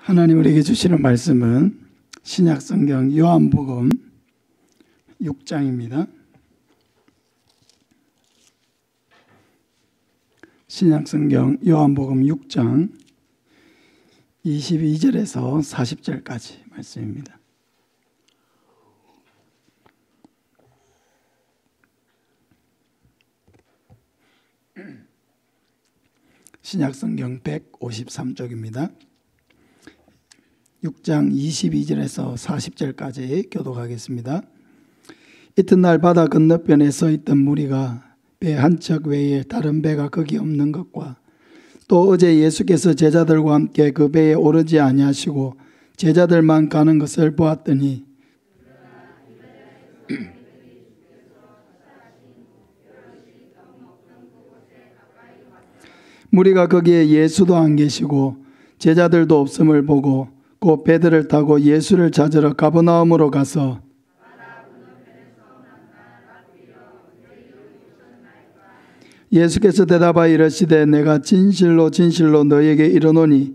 하나님 우리에게 주시는 말씀은 신약성경 요한복음 6장입니다. 신약성경 요한복음 6장 22절에서 40절까지 말씀입니다. 신약성경 153쪽입니다. 6장 22절에서 40절까지 교독하겠습니다. 이튿날 바다 건너편에 서 있던 무리가 배 한 척 외에 다른 배가 거기 없는 것과 또 어제 예수께서 제자들과 함께 그 배에 오르지 아니하시고 제자들만 가는 것을 보았더니 무리가 거기에 예수도 안 계시고 제자들도 없음을 보고 곧 배들을 타고 예수를 찾으러 가버나움으로 가서 예수께서 대답하여 이르시되 내가 진실로 진실로 너희에게 이르노니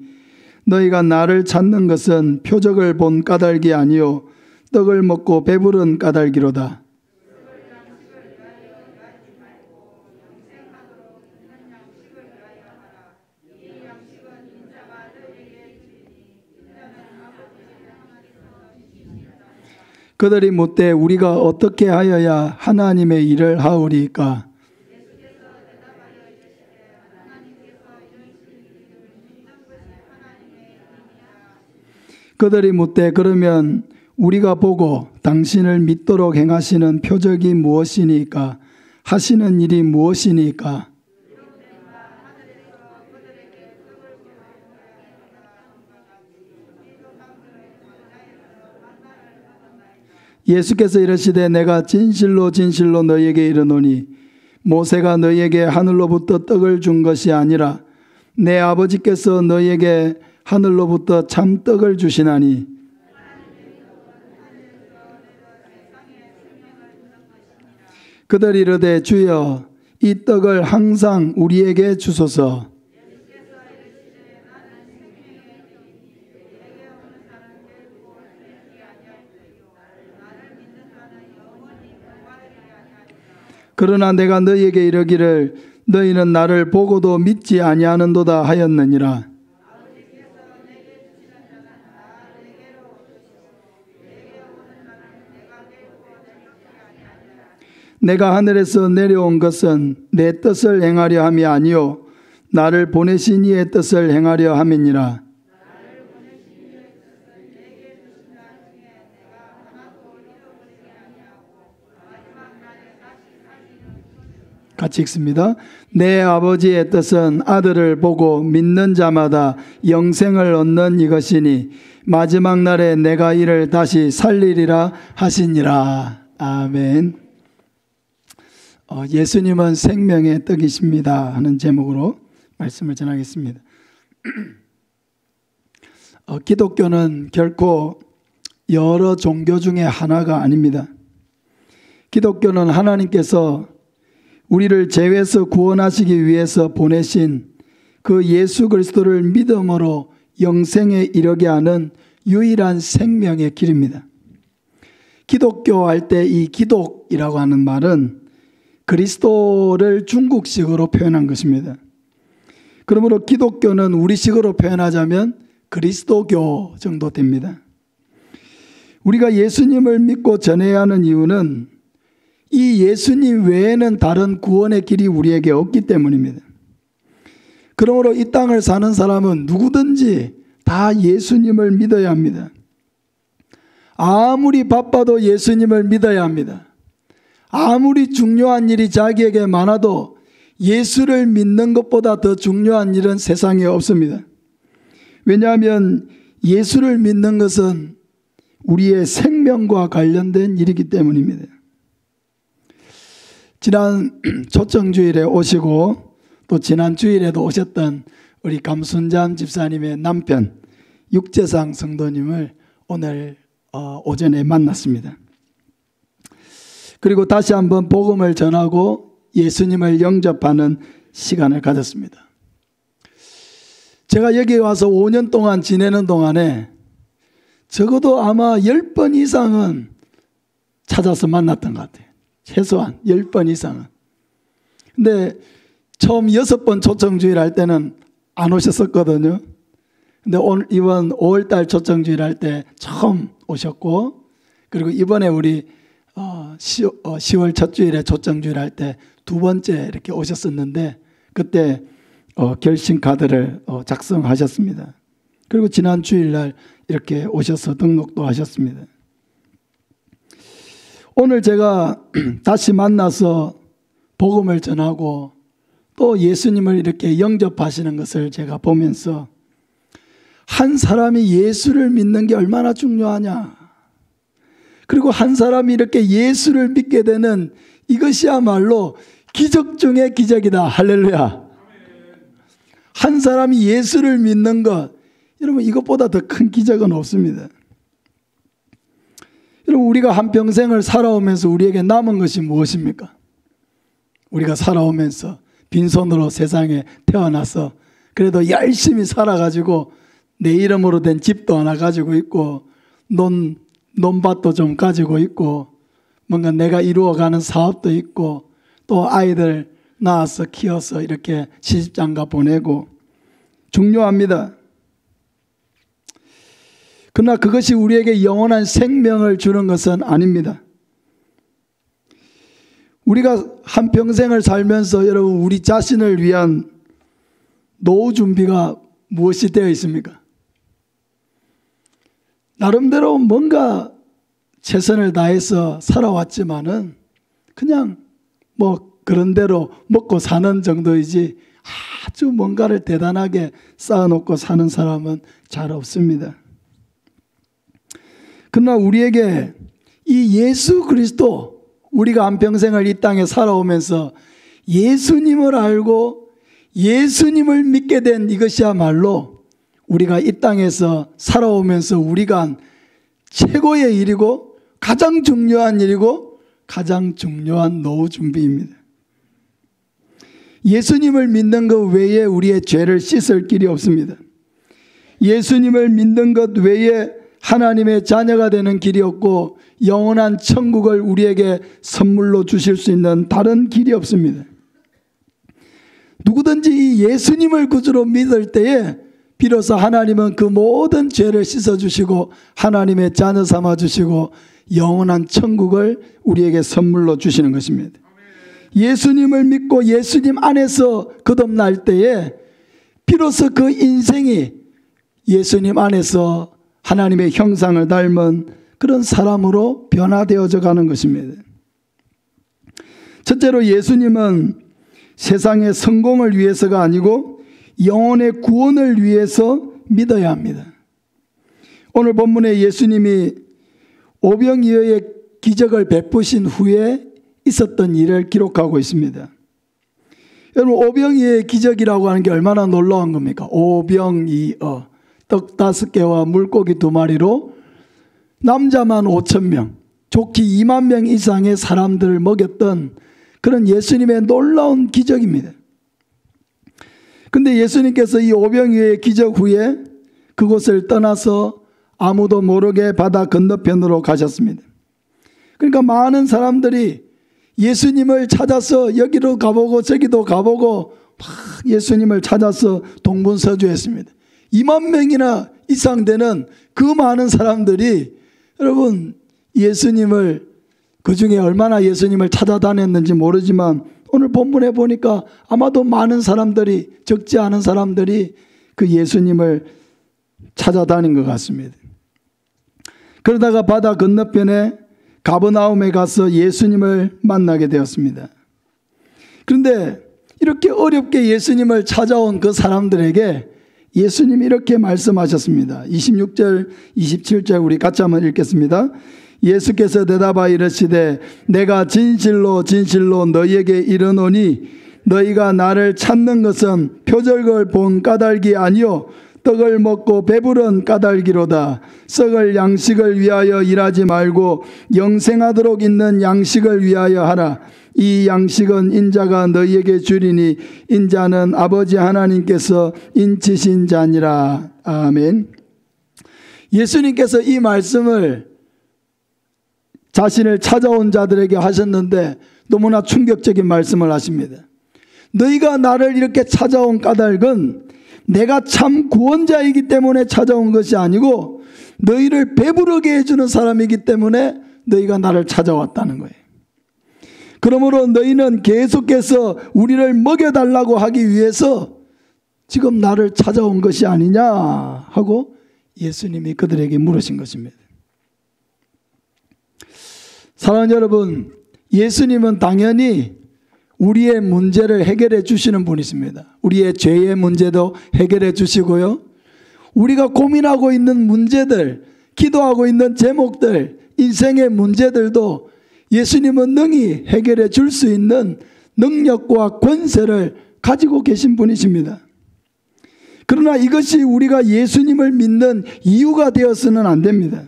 너희가 나를 찾는 것은 표적을 본 까닭이 아니요 떡을 먹고 배부른 까닭이로다. 그들이 묻되 우리가 어떻게 하여야 하나님의 일을 하오리까? 그들이 묻되 그러면 우리가 보고 당신을 믿도록 행하시는 표적이 무엇이니까? 하시는 일이 무엇이니까? 예수께서 이르시되 내가 진실로 진실로 너희에게 이르노니 모세가 너희에게 하늘로부터 떡을 준 것이 아니라 내 아버지께서 너희에게 하늘로부터 참 떡을 주시나니 그들이 이르되 주여 이 떡을 항상 우리에게 주소서. 그러나 내가 너희에게 이르기를 너희는 나를 보고도 믿지 아니하는도다 하였느니라. 내가 하늘에서 내려온 것은 내 뜻을 행하려 함이 아니요 나를 보내신 이의 뜻을 행하려 함이니라. 같이 읽습니다. 내 아버지의 뜻은 아들을 보고 믿는 자마다 영생을 얻는 이것이니 마지막 날에 내가 이를 다시 살리리라 하시니라. 아멘. 예수님은 생명의 떡이십니다 하는 제목으로 말씀을 전하겠습니다. 기독교는 결코 여러 종교 중에 하나가 아닙니다. 기독교는 하나님께서 우리를 죄에서 구원하시기 위해서 보내신 그 예수 그리스도를 믿음으로 영생에 이르게 하는 유일한 생명의 길입니다. 기독교 할 때 이 기독이라고 하는 말은 그리스도를 중국식으로 표현한 것입니다. 그러므로 기독교는 우리식으로 표현하자면 그리스도교 정도 됩니다. 우리가 예수님을 믿고 전해야 하는 이유는 이 예수님 외에는 다른 구원의 길이 우리에게 없기 때문입니다. 그러므로 이 땅을 사는 사람은 누구든지 다 예수님을 믿어야 합니다. 아무리 바빠도 예수님을 믿어야 합니다. 아무리 중요한 일이 자기에게 많아도 예수를 믿는 것보다 더 중요한 일은 세상에 없습니다. 왜냐하면 예수를 믿는 것은 우리의 생명과 관련된 일이기 때문입니다. 지난 초청주일에 오시고 또 지난 주일에도 오셨던 우리 감순잠 집사님의 남편 육재상 성도님을 오늘 오전에 만났습니다. 그리고 다시 한번 복음을 전하고 예수님을 영접하는 시간을 가졌습니다. 제가 여기 와서 5년 동안 지내는 동안에 적어도 아마 10번 이상은 찾아서 만났던 것 같아요. 최소한 10번 이상은. 근데 처음 6번 초청주일 할 때는 안 오셨었거든요. 근데 오늘 이번 5월달 초청주일 할 때 처음 오셨고, 그리고 이번에 우리 10월 첫 주일에 초청주일 할 때 두 번째 이렇게 오셨었는데, 그때 결심 카드를 작성하셨습니다. 그리고 지난 주일날 이렇게 오셔서 등록도 하셨습니다. 오늘 제가 다시 만나서 복음을 전하고 또 예수님을 이렇게 영접하시는 것을 제가 보면서 한 사람이 예수를 믿는 게 얼마나 중요하냐, 그리고 한 사람이 이렇게 예수를 믿게 되는 이것이야말로 기적 중의 기적이다. 할렐루야. 한 사람이 예수를 믿는 것, 여러분 이것보다 더 큰 기적은 없습니다. 여러분 우리가 한평생을 살아오면서 우리에게 남은 것이 무엇입니까? 우리가 살아오면서 빈손으로 세상에 태어나서 그래도 열심히 살아가지고 내 이름으로 된 집도 하나 가지고 있고 논밭도 좀 가지고 있고 뭔가 내가 이루어가는 사업도 있고 또 아이들 낳아서 키워서 이렇게 시집장가 보내고 중요합니다. 그러나 그것이 우리에게 영원한 생명을 주는 것은 아닙니다. 우리가 한평생을 살면서 여러분 우리 자신을 위한 노후 준비가 무엇이 되어 있습니까? 나름대로 뭔가 최선을 다해서 살아왔지만은 그냥 그런 대로 먹고 사는 정도이지 아주 뭔가를 대단하게 쌓아놓고 사는 사람은 잘 없습니다. 그러나 우리에게 이 예수 그리스도, 우리가 한평생을 이 땅에 살아오면서 예수님을 알고 예수님을 믿게 된 이것이야말로 우리가 이 땅에서 살아오면서 우리가 한 최고의 일이고 가장 중요한 일이고 가장 중요한 노후 준비입니다. 예수님을 믿는 것 외에 우리의 죄를 씻을 길이 없습니다. 예수님을 믿는 것 외에 하나님의 자녀가 되는 길이 없고 영원한 천국을 우리에게 선물로 주실 수 있는 다른 길이 없습니다. 누구든지 이 예수님을 구주로 믿을 때에 비로소 하나님은 그 모든 죄를 씻어주시고 하나님의 자녀 삼아주시고 영원한 천국을 우리에게 선물로 주시는 것입니다. 예수님을 믿고 예수님 안에서 거듭날 때에 비로소 그 인생이 예수님 안에서 하나님의 형상을 닮은 그런 사람으로 변화되어져 가는 것입니다. 첫째로 예수님은 세상의 성공을 위해서가 아니고 영혼의 구원을 위해서 믿어야 합니다. 오늘 본문에 예수님이 오병이어의 기적을 베푸신 후에 있었던 일을 기록하고 있습니다. 여러분 오병이어의 기적이라고 하는 게 얼마나 놀라운 겁니까? 오병이어, 떡 5개와 물고기 2마리로 남자만 5,000명, 좋기 2만 명 이상의 사람들을 먹였던 그런 예수님의 놀라운 기적입니다. 그런데 예수님께서 이 오병이어의 기적 후에 그곳을 떠나서 아무도 모르게 바다 건너편으로 가셨습니다. 그러니까 많은 사람들이 예수님을 찾아서 여기로 가보고 저기도 가보고 막 예수님을 찾아서 동분서주했습니다. 2만 명이나 이상 되는 그 많은 사람들이 여러분 예수님을, 그 중에 얼마나 예수님을 찾아다녔는지 모르지만 오늘 본문에 보니까 아마도 많은 사람들이, 적지 않은 사람들이 그 예수님을 찾아다닌 것 같습니다. 그러다가 바다 건너편에 가버나움에 가서 예수님을 만나게 되었습니다. 그런데 이렇게 어렵게 예수님을 찾아온 그 사람들에게 예수님이 이렇게 말씀하셨습니다. 26절 27절 우리 같이 한번 읽겠습니다. 예수께서 대답하여 이르시되 내가 진실로 진실로 너희에게 이르노니 너희가 나를 찾는 것은 표적을 본 까닭이 아니요 떡을 먹고 배부른 까닭이로다. 썩을 양식을 위하여 일하지 말고 영생하도록 있는 양식을 위하여 하라. 이 양식은 인자가 너희에게 주리니 인자는 아버지 하나님께서 인치신 자니라. 아멘. 예수님께서 이 말씀을 자신을 찾아온 자들에게 하셨는데 너무나 충격적인 말씀을 하십니다. 너희가 나를 이렇게 찾아온 까닭은 내가 참 구원자이기 때문에 찾아온 것이 아니고 너희를 배부르게 해주는 사람이기 때문에 너희가 나를 찾아왔다는 거예요. 그러므로 너희는 계속해서 우리를 먹여달라고 하기 위해서 지금 나를 찾아온 것이 아니냐 하고 예수님이 그들에게 물으신 것입니다. 사랑하는 여러분, 예수님은 당연히 우리의 문제를 해결해 주시는 분이십니다. 우리의 죄의 문제도 해결해 주시고요, 우리가 고민하고 있는 문제들, 기도하고 있는 제목들, 인생의 문제들도 예수님은 능히 해결해 줄 수 있는 능력과 권세를 가지고 계신 분이십니다. 그러나 이것이 우리가 예수님을 믿는 이유가 되어서는 안 됩니다.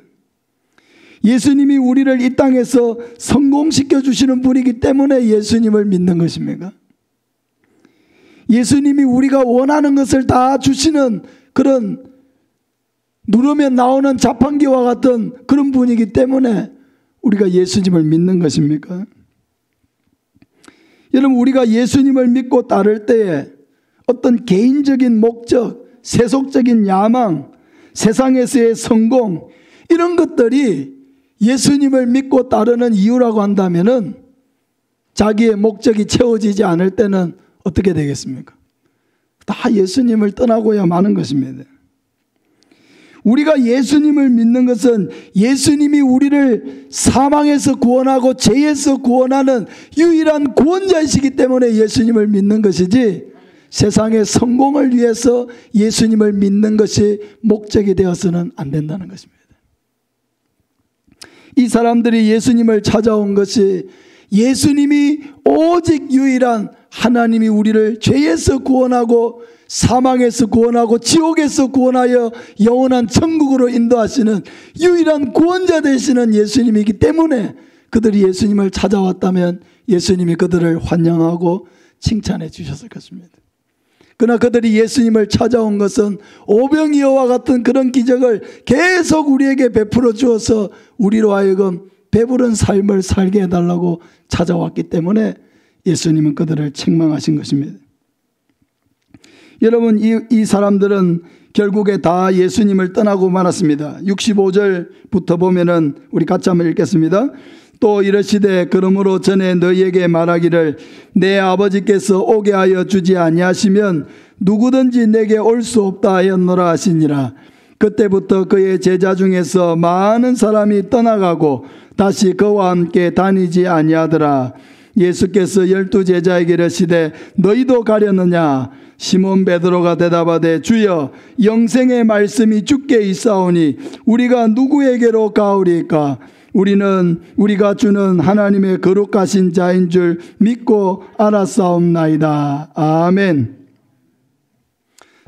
예수님이 우리를 이 땅에서 성공시켜 주시는 분이기 때문에 예수님을 믿는 것입니까? 예수님이 우리가 원하는 것을 다 주시는 그런 누르면 나오는 자판기와 같은 그런 분이기 때문에 우리가 예수님을 믿는 것입니까? 여러분, 우리가 예수님을 믿고 따를 때에 어떤 개인적인 목적, 세속적인 야망, 세상에서의 성공, 이런 것들이 예수님을 믿고 따르는 이유라고 한다면은 자기의 목적이 채워지지 않을 때는 어떻게 되겠습니까? 다 예수님을 떠나고야 마는 것입니다. 우리가 예수님을 믿는 것은 예수님이 우리를 사망에서 구원하고 죄에서 구원하는 유일한 구원자이시기 때문에 예수님을 믿는 것이지, 세상의 성공을 위해서 예수님을 믿는 것이 목적이 되어서는 안 된다는 것입니다. 이 사람들이 예수님을 찾아온 것이 예수님이 오직 유일한 하나님이 우리를 죄에서 구원하고 사망에서 구원하고 지옥에서 구원하여 영원한 천국으로 인도하시는 유일한 구원자 되시는 예수님이기 때문에 그들이 예수님을 찾아왔다면 예수님이 그들을 환영하고 칭찬해 주셨을 것입니다. 그러나 그들이 예수님을 찾아온 것은 오병이어와 같은 그런 기적을 계속 우리에게 베풀어 주어서 우리로 하여금 배부른 삶을 살게 해달라고 찾아왔기 때문에 예수님은 그들을 책망하신 것입니다. 여러분, 이 사람들은 결국에 다 예수님을 떠나고 말았습니다. 65절부터 보면은 우리 같이 한번 읽겠습니다. 또 이르시되 그러므로 전에 너희에게 말하기를 내 아버지께서 오게 하여 주지 아니하시면 누구든지 내게 올 수 없다 하였노라 하시니라. 그때부터 그의 제자 중에서 많은 사람이 떠나가고 다시 그와 함께 다니지 아니하더라. 예수께서 12 제자에게 이르시되 너희도 가려느냐? 시몬 베드로가 대답하되 주여, 영생의 말씀이 주께 있사오니 우리가 누구에게로 가오리까? 우리는 우리가 주는 하나님의 거룩하신 자인 줄 믿고 알았사옵나이다. 아멘.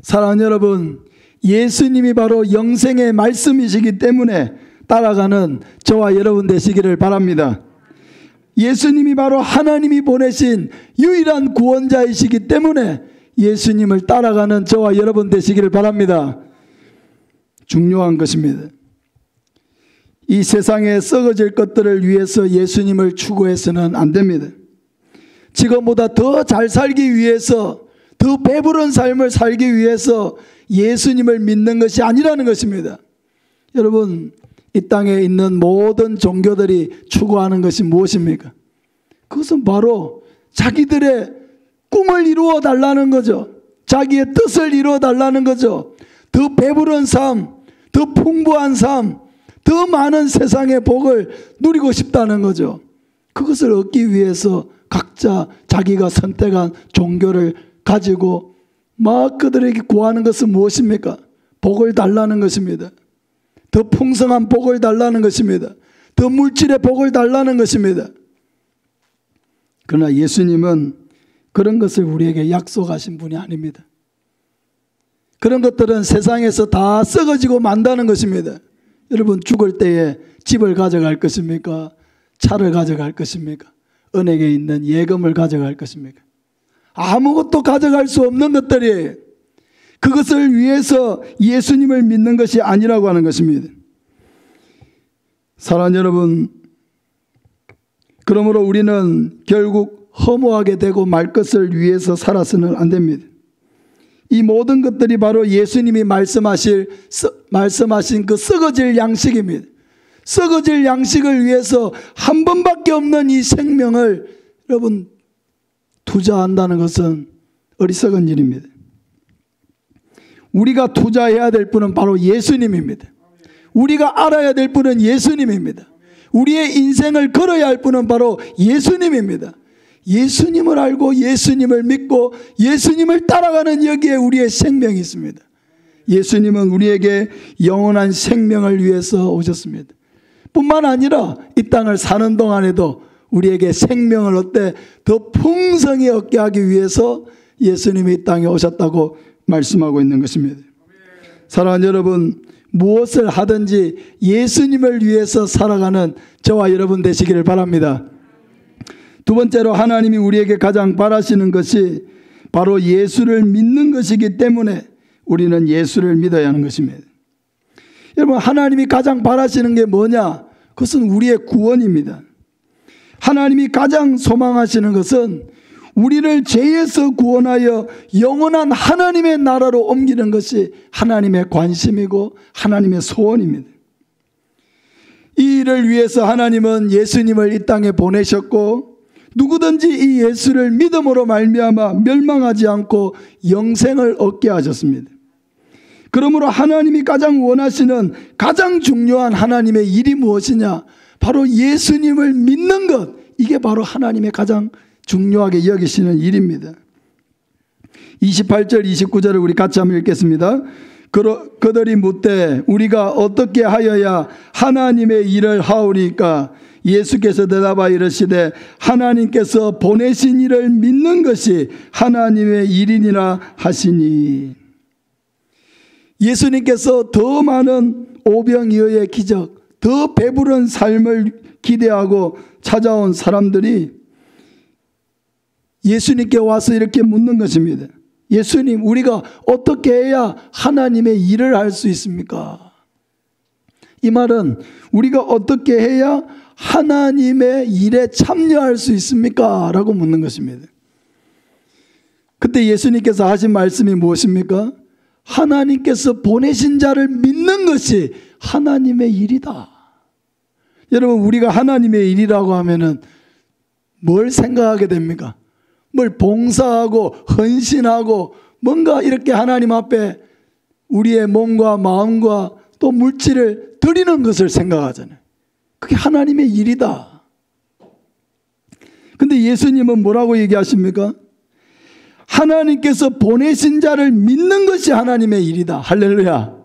사랑하는 여러분, 예수님이 바로 영생의 말씀이시기 때문에 따라가는 저와 여러분 되시기를 바랍니다. 예수님이 바로 하나님이 보내신 유일한 구원자이시기 때문에 예수님을 따라가는 저와 여러분 되시기를 바랍니다. 중요한 것입니다. 이 세상에 썩어질 것들을 위해서 예수님을 추구해서는 안 됩니다. 지금보다 더 잘 살기 위해서, 더 배부른 삶을 살기 위해서 예수님을 믿는 것이 아니라는 것입니다. 여러분, 이 땅에 있는 모든 종교들이 추구하는 것이 무엇입니까? 그것은 바로 자기들의 꿈을 이루어 달라는 거죠. 자기의 뜻을 이루어 달라는 거죠. 더 배부른 삶, 더 풍부한 삶, 더 많은 세상의 복을 누리고 싶다는 거죠. 그것을 얻기 위해서 각자 자기가 선택한 종교를 가지고 막 그들에게 구하는 것은 무엇입니까? 복을 달라는 것입니다. 더 풍성한 복을 달라는 것입니다. 더 물질의 복을 달라는 것입니다. 그러나 예수님은 그런 것을 우리에게 약속하신 분이 아닙니다. 그런 것들은 세상에서 다 썩어지고 만다는 것입니다. 여러분, 죽을 때에 집을 가져갈 것입니까? 차를 가져갈 것입니까? 은행에 있는 예금을 가져갈 것입니까? 아무것도 가져갈 수 없는 것들이에요. 그것을 위해서 예수님을 믿는 것이 아니라고 하는 것입니다. 사랑하는 여러분, 그러므로 우리는 결국 허무하게 되고 말 것을 위해서 살아서는 안 됩니다. 이 모든 것들이 바로 예수님이 말씀하신 그 썩어질 양식입니다. 썩어질 양식을 위해서 한 번밖에 없는 이 생명을 여러분 투자한다는 것은 어리석은 일입니다. 우리가 투자해야 될 분은 바로 예수님입니다. 우리가 알아야 될 분은 예수님입니다. 우리의 인생을 걸어야 할 분은 바로 예수님입니다. 예수님을 알고 예수님을 믿고 예수님을 따라가는 여기에 우리의 생명이 있습니다. 예수님은 우리에게 영원한 생명을 위해서 오셨습니다. 뿐만 아니라 이 땅을 사는 동안에도 우리에게 생명을 더 풍성히 얻게 하기 위해서 예수님이 이 땅에 오셨다고 말씀하고 있는 것입니다. 사랑하는 여러분, 무엇을 하든지 예수님을 위해서 살아가는 저와 여러분 되시기를 바랍니다. 두 번째로 하나님이 우리에게 가장 바라시는 것이 바로 예수를 믿는 것이기 때문에 우리는 예수를 믿어야 하는 것입니다. 여러분, 하나님이 가장 바라시는 게 뭐냐? 그것은 우리의 구원입니다. 하나님이 가장 소망하시는 것은 우리를 죄에서 구원하여 영원한 하나님의 나라로 옮기는 것이 하나님의 관심이고 하나님의 소원입니다. 이 일을 위해서 하나님은 예수님을 이 땅에 보내셨고 누구든지 이 예수를 믿음으로 말미암아 멸망하지 않고 영생을 얻게 하셨습니다. 그러므로 하나님이 가장 원하시는 가장 중요한 하나님의 일이 무엇이냐? 바로 예수님을 믿는 것. 이게 바로 하나님의 가장 중요하게 여기시는 일입니다. 28절 29절을 우리 같이 한번 읽겠습니다. 그들이 묻되 우리가 어떻게 하여야 하나님의 일을 하오리까? 예수께서 대답하여 이르시되 하나님께서 보내신 이를 믿는 것이 하나님의 일이니라 하시니. 예수님께서 더 많은 오병이어의 기적, 더 배부른 삶을 기대하고 찾아온 사람들이 예수님께 와서 이렇게 묻는 것입니다. 예수님, 우리가 어떻게 해야 하나님의 일을 할 수 있습니까? 이 말은 우리가 어떻게 해야 하나님의 일에 참여할 수 있습니까? 라고 묻는 것입니다. 그때 예수님께서 하신 말씀이 무엇입니까? 하나님께서 보내신 자를 믿는 것이 하나님의 일이다. 여러분, 우리가 하나님의 일이라고 하면은 뭘 생각하게 됩니까? 뭘 봉사하고 헌신하고 뭔가 이렇게 하나님 앞에 우리의 몸과 마음과 또 물질을 드리는 것을 생각하잖아요. 그게 하나님의 일이다. 근데 예수님은 뭐라고 얘기하십니까? 하나님께서 보내신 자를 믿는 것이 하나님의 일이다. 할렐루야.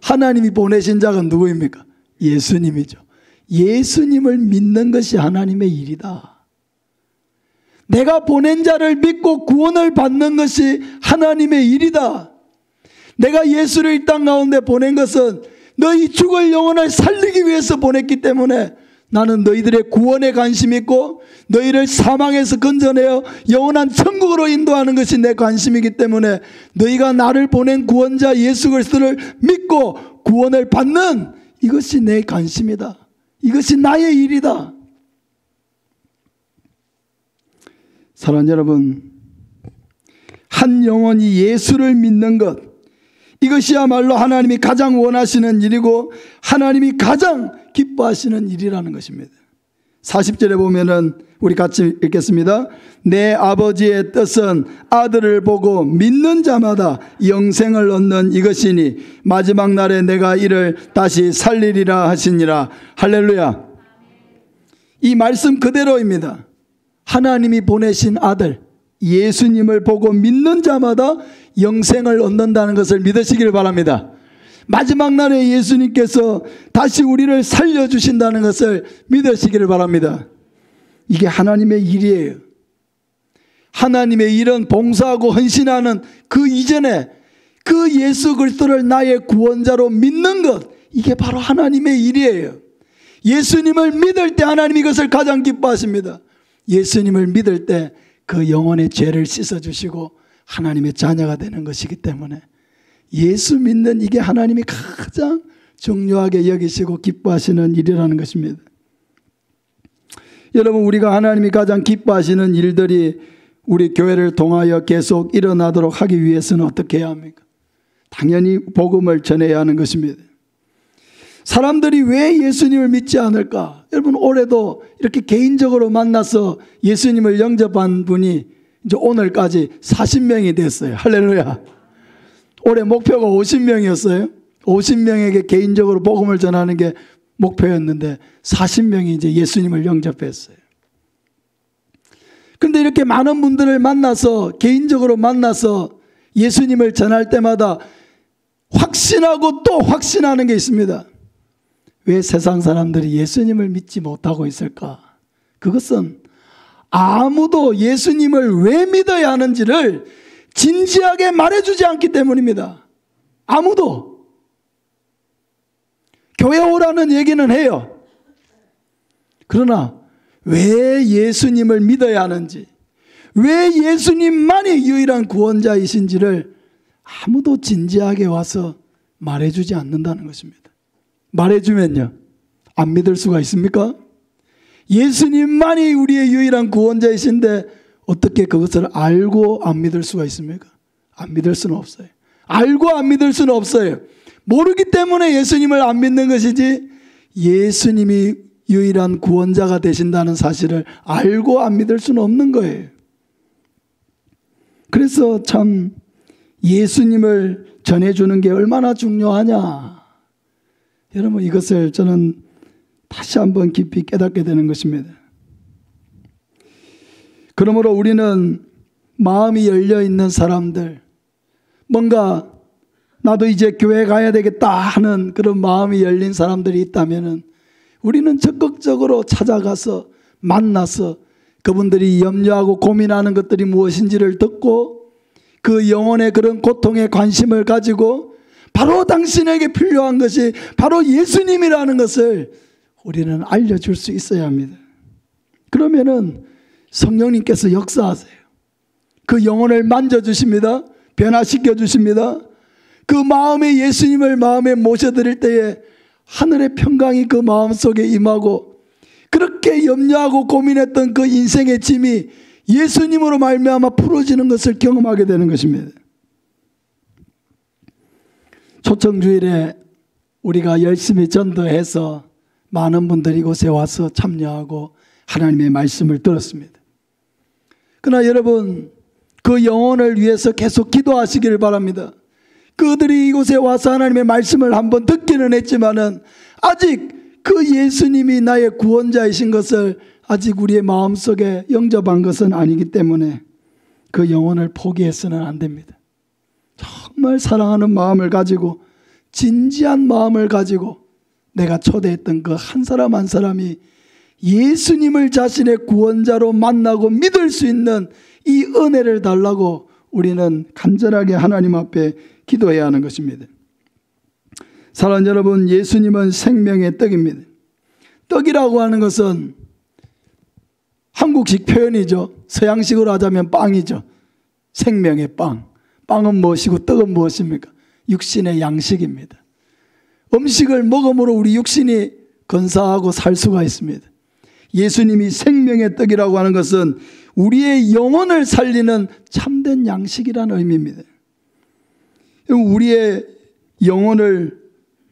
하나님이 보내신 자가 누구입니까? 예수님이죠. 예수님을 믿는 것이 하나님의 일이다. 내가 보낸 자를 믿고 구원을 받는 것이 하나님의 일이다. 내가 예수를 이 땅 가운데 보낸 것은 너희 죽을 영혼을 살리기 위해서 보냈기 때문에 나는 너희들의 구원에 관심이 있고 너희를 사망에서 건져내어 영원한 천국으로 인도하는 것이 내 관심이기 때문에 너희가 나를 보낸 구원자 예수 그리스도를 믿고 구원을 받는 이것이 내 관심이다. 이것이 나의 일이다. 사랑하는 여러분, 한 영혼이 예수를 믿는 것, 이것이야말로 하나님이 가장 원하시는 일이고 하나님이 가장 기뻐하시는 일이라는 것입니다. 40절에 보면은 우리 같이 읽겠습니다. 내 아버지의 뜻은 아들을 보고 믿는 자마다 영생을 얻는 이것이니 마지막 날에 내가 이를 다시 살리리라 하시니라. 할렐루야. 이 말씀 그대로입니다. 하나님이 보내신 아들 예수님을 보고 믿는 자마다 영생을 얻는다는 것을 믿으시길 바랍니다. 마지막 날에 예수님께서 다시 우리를 살려주신다는 것을 믿으시기를 바랍니다. 이게 하나님의 일이에요. 하나님의 일은 봉사하고 헌신하는 그 이전에 그 예수 그리스도를 나의 구원자로 믿는 것, 이게 바로 하나님의 일이에요. 예수님을 믿을 때 하나님이 이것을 가장 기뻐하십니다. 예수님을 믿을 때 그 영혼의 죄를 씻어주시고 하나님의 자녀가 되는 것이기 때문에 예수 믿는 이게 하나님이 가장 중요하게 여기시고 기뻐하시는 일이라는 것입니다. 여러분, 우리가 하나님이 가장 기뻐하시는 일들이 우리 교회를 통하여 계속 일어나도록 하기 위해서는 어떻게 해야 합니까? 당연히 복음을 전해야 하는 것입니다. 사람들이 왜 예수님을 믿지 않을까? 여러분, 올해도 이렇게 개인적으로 만나서 예수님을 영접한 분이 이제 오늘까지 40명이 됐어요. 할렐루야. 올해 목표가 50명이었어요. 50명에게 개인적으로 복음을 전하는 게 목표였는데 40명이 이제 예수님을 영접했어요. 그런데 이렇게 많은 분들을 만나서, 개인적으로 만나서 예수님을 전할 때마다 확신하고 또 확신하는 게 있습니다. 왜 세상 사람들이 예수님을 믿지 못하고 있을까? 그것은 아무도 예수님을 왜 믿어야 하는지를 진지하게 말해주지 않기 때문입니다. 아무도. 교회 오라는 얘기는 해요. 그러나 왜 예수님을 믿어야 하는지, 왜 예수님만이 유일한 구원자이신지를 아무도 진지하게 와서 말해주지 않는다는 것입니다. 말해주면요, 안 믿을 수가 있습니까? 예수님만이 우리의 유일한 구원자이신데 어떻게 그것을 알고 안 믿을 수가 있습니까? 안 믿을 수는 없어요. 알고 안 믿을 수는 없어요. 모르기 때문에 예수님을 안 믿는 것이지, 예수님이 유일한 구원자가 되신다는 사실을 알고 안 믿을 수는 없는 거예요. 그래서 참 예수님을 전해주는 게 얼마나 중요하냐. 여러분, 이것을 저는 다시 한번 깊이 깨닫게 되는 것입니다. 그러므로 우리는 마음이 열려있는 사람들, 뭔가 나도 이제 교회 가야 되겠다 하는 그런 마음이 열린 사람들이 있다면 우리는 적극적으로 찾아가서 만나서 그분들이 염려하고 고민하는 것들이 무엇인지를 듣고 그 영혼의 그런 고통에 관심을 가지고 바로 당신에게 필요한 것이 바로 예수님이라는 것을 우리는 알려줄 수 있어야 합니다. 그러면은 성령님께서 역사하세요. 그 영혼을 만져주십니다. 변화시켜 주십니다. 그 마음에 예수님을 마음에 모셔드릴 때에 하늘의 평강이 그 마음속에 임하고 그렇게 염려하고 고민했던 그 인생의 짐이 예수님으로 말미암아 풀어지는 것을 경험하게 되는 것입니다. 초청주일에 우리가 열심히 전도해서 많은 분들이 이곳에 와서 참여하고 하나님의 말씀을 들었습니다. 그러나 여러분, 그 영혼을 위해서 계속 기도하시기를 바랍니다. 그들이 이곳에 와서 하나님의 말씀을 한번 듣기는 했지만은 아직 그 예수님이 나의 구원자이신 것을 아직 우리의 마음속에 영접한 것은 아니기 때문에 그 영혼을 포기해서는 안 됩니다. 정말 사랑하는 마음을 가지고, 진지한 마음을 가지고 내가 초대했던 그 한 사람 한 사람이 예수님을 자신의 구원자로 만나고 믿을 수 있는 이 은혜를 달라고 우리는 간절하게 하나님 앞에 기도해야 하는 것입니다. 사랑하는 여러분, 예수님은 생명의 떡입니다. 떡이라고 하는 것은 한국식 표현이죠. 서양식으로 하자면 빵이죠. 생명의 빵. 빵은 무엇이고 떡은 무엇입니까? 육신의 양식입니다. 음식을 먹음으로 우리 육신이 건사하고 살 수가 있습니다. 예수님이 생명의 떡이라고 하는 것은 우리의 영혼을 살리는 참된 양식이라는 의미입니다. 우리의 영혼을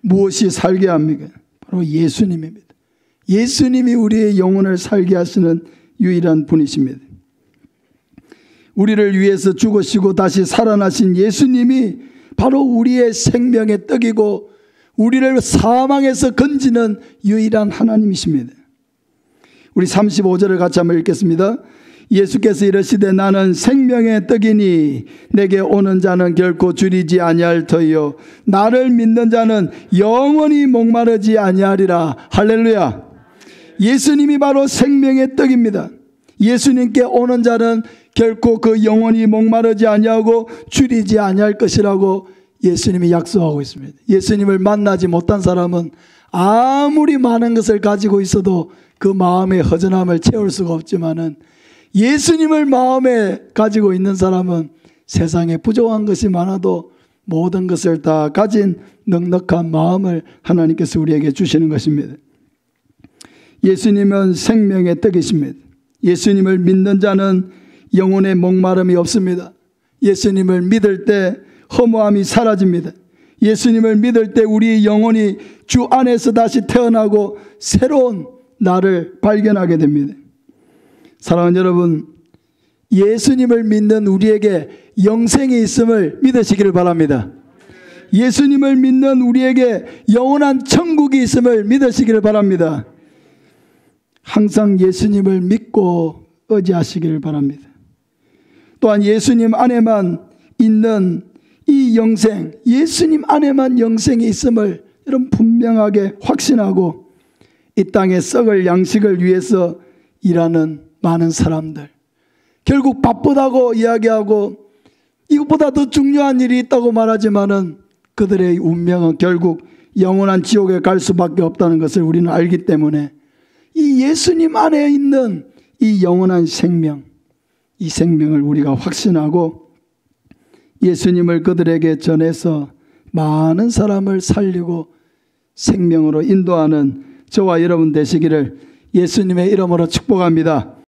무엇이 살게 합니까? 바로 예수님입니다. 예수님이 우리의 영혼을 살게 하시는 유일한 분이십니다. 우리를 위해서 죽으시고 다시 살아나신 예수님이 바로 우리의 생명의 떡이고 우리를 사망에서 건지는 유일한 하나님이십니다. 우리 35절을 같이 한번 읽겠습니다. 예수께서 이르시되 나는 생명의 떡이니 내게 오는 자는 결코 줄이지 아니할 터이요 나를 믿는 자는 영원히 목마르지 아니하리라. 할렐루야. 예수님이 바로 생명의 떡입니다. 예수님께 오는 자는 결코 그 영원히 목마르지 아니하고 줄이지 아니할 것이라고 예수님이 약속하고 있습니다. 예수님을 만나지 못한 사람은 아무리 많은 것을 가지고 있어도 그 마음의 허전함을 채울 수가 없지만은 예수님을 마음에 가지고 있는 사람은 세상에 부족한 것이 많아도 모든 것을 다 가진 넉넉한 마음을 하나님께서 우리에게 주시는 것입니다. 예수님은 생명의 떡이십니다. 예수님을 믿는 자는 영혼의 목마름이 없습니다. 예수님을 믿을 때 허무함이 사라집니다. 예수님을 믿을 때 우리의 영혼이 주 안에서 다시 태어나고 새로운 나를 발견하게 됩니다. 사랑하는 여러분, 예수님을 믿는 우리에게 영생이 있음을 믿으시기를 바랍니다. 예수님을 믿는 우리에게 영원한 천국이 있음을 믿으시기를 바랍니다. 항상 예수님을 믿고 의지하시기를 바랍니다. 또한 예수님 안에만 있는 이 영생, 예수님 안에만 영생이 있음을 여러분 분명하게 확신하고 이 땅에 썩을 양식을 위해서 일하는 많은 사람들, 결국 바쁘다고 이야기하고 이것보다 더 중요한 일이 있다고 말하지만은 그들의 운명은 결국 영원한 지옥에 갈 수밖에 없다는 것을 우리는 알기 때문에 이 예수님 안에 있는 이 영원한 생명, 이 생명을 우리가 확신하고 예수님을 그들에게 전해서 많은 사람을 살리고 생명으로 인도하는 저와 여러분 되시기를 예수님의 이름으로 축복합니다.